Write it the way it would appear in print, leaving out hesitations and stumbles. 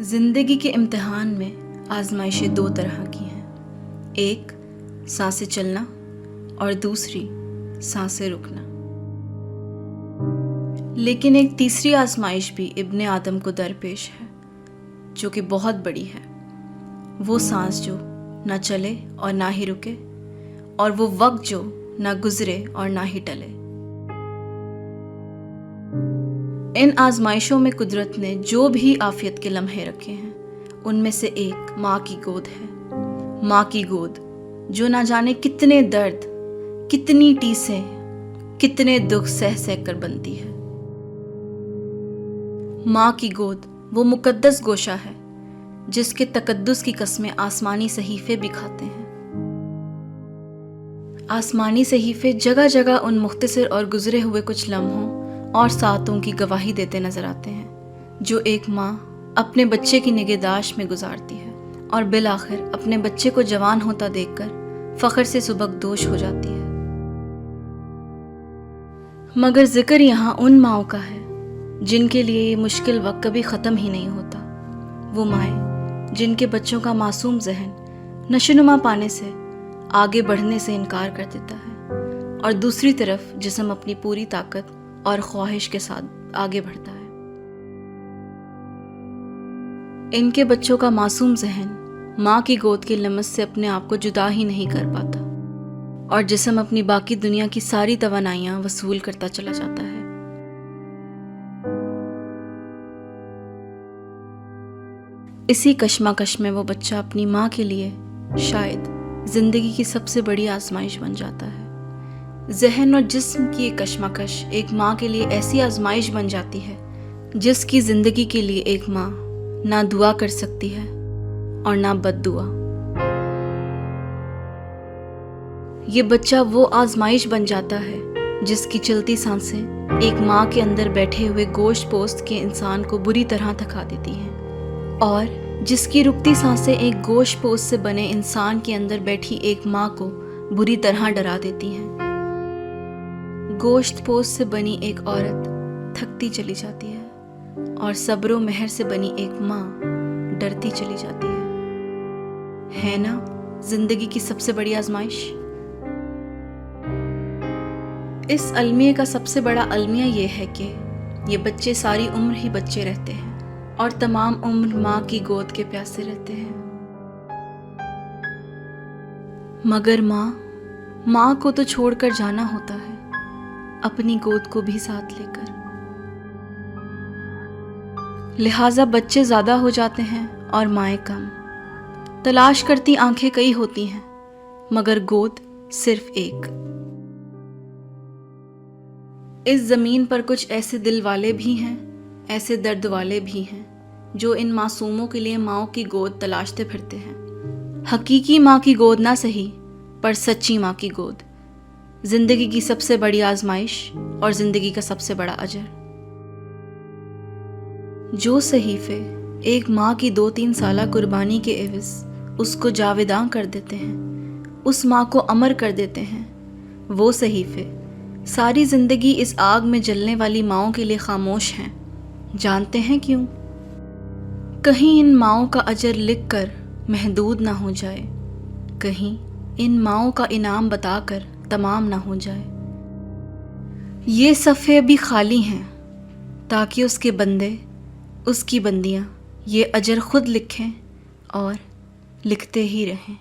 زندگی کے امتحان میں آزمائشیں دو طرح کی ہیں، ایک سانسیں چلنا اور دوسری سانسیں رکنا۔ لیکن ایک تیسری آزمائش بھی ابن آدم کو درپیش ہے جو کہ بہت بڑی ہے، وہ سانس جو نہ چلے اور نہ ہی رکے، اور وہ وقت جو نہ گزرے اور نہ ہی ٹلے۔ ان آزمائشوں میں قدرت نے جو بھی عافیت کے لمحے رکھے ہیں ان میں سے ایک ماں کی گود ہے، ماں کی گود جو نہ جانے کتنے درد، کتنی ٹیسیں، کتنے دکھ سہ سہ کر بنتی ہے۔ ماں کی گود وہ مقدس گوشہ ہے جس کے تقدس کی قسمیں آسمانی صحیفے بھی کھاتے ہیں۔ آسمانی صحیفے جگہ جگہ ان مختصر اور گزرے ہوئے کچھ لمحوں اور ساعتوں کی گواہی دیتے نظر آتے ہیں جو ایک ماں اپنے بچے کی نگہداشت میں گزارتی ہے اور بالآخر اپنے بچے کو جوان ہوتا دیکھ کر فخر سے سبکدوش ہو جاتی ہے۔ مگر ذکر یہاں ان ماؤں کا ہے جن کے لیے یہ مشکل وقت کبھی ختم ہی نہیں ہوتا، وہ مائیں جن کے بچوں کا معصوم ذہن نشوونما پانے سے، آگے بڑھنے سے انکار کر دیتا ہے، اور دوسری طرف جسم اپنی پوری طاقت اور خواہش کے ساتھ آگے بڑھتا ہے۔ ان کے بچوں کا معصوم ذہن ماں کی گود کی لمس سے اپنے آپ کو جدا ہی نہیں کر پاتا، اور جسم اپنی باقی دنیا کی ساری توانائیاں وصول کرتا چلا جاتا ہے۔ اسی کشمکش میں وہ بچہ اپنی ماں کے لیے شاید زندگی کی سب سے بڑی آزمائش بن جاتا ہے۔ ذہن اور جسم کی ایک کشمکش ایک ماں کے لیے ایسی آزمائش بن جاتی ہے جس کی زندگی کے لیے ایک ماں نہ دعا کر سکتی ہے اور نہ بد دعا۔ یہ بچہ وہ آزمائش بن جاتا ہے جس کی چلتی سانسیں ایک ماں کے اندر بیٹھے ہوئے گوشت پوست کے انسان کو بری طرح تھکا دیتی ہیں، اور جس کی رکتی سانسیں ایک گوشت پوست سے بنے انسان کے اندر بیٹھی ایک ماں کو بری طرح ڈرا دیتی ہیں۔ گوشت پوست سے بنی ایک عورت تھکتی چلی جاتی ہے اور صبر و مہر سے بنی ایک ماں ڈرتی چلی جاتی ہے نا زندگی کی سب سے بڑی آزمائش؟ اس المیہ کا سب سے بڑا المیہ یہ ہے کہ یہ بچے ساری عمر ہی بچے رہتے ہیں اور تمام عمر ماں کی گود کے پیاسے رہتے ہیں، مگر ماں کو تو چھوڑ کر جانا ہوتا ہے، اپنی گود کو بھی ساتھ لے کر۔ لہٰذا بچے زیادہ ہو جاتے ہیں اور مائیں کم، تلاش کرتی آنکھیں کئی ہوتی ہیں مگر گود صرف ایک۔ اس زمین پر کچھ ایسے دل والے بھی ہیں، ایسے درد والے بھی ہیں جو ان معصوموں کے لیے ماؤں کی گود تلاشتے پھرتے ہیں، حقیقی ماں کی گود نہ سہی پر سچی ماں کی گود، زندگی کی سب سے بڑی آزمائش اور زندگی کا سب سے بڑا اجر۔ جو صحیفے ایک ماں کی 2-3 سالہ قربانی کے عوض اس کو جاویداں کر دیتے ہیں، اس ماں کو امر کر دیتے ہیں، وہ صحیفے ساری زندگی اس آگ میں جلنے والی ماؤں کے لیے خاموش ہیں۔ جانتے ہیں کیوں؟ کہیں ان ماؤں کا اجر لکھ کر محدود نہ ہو جائے، کہیں ان ماؤں کا انعام بتا کر تمام نہ ہو جائے۔ یہ صفحے بھی خالی ہیں تاکہ اس کے بندے، اس کی بندیاں یہ اجر خود لکھیں اور لکھتے ہی رہیں۔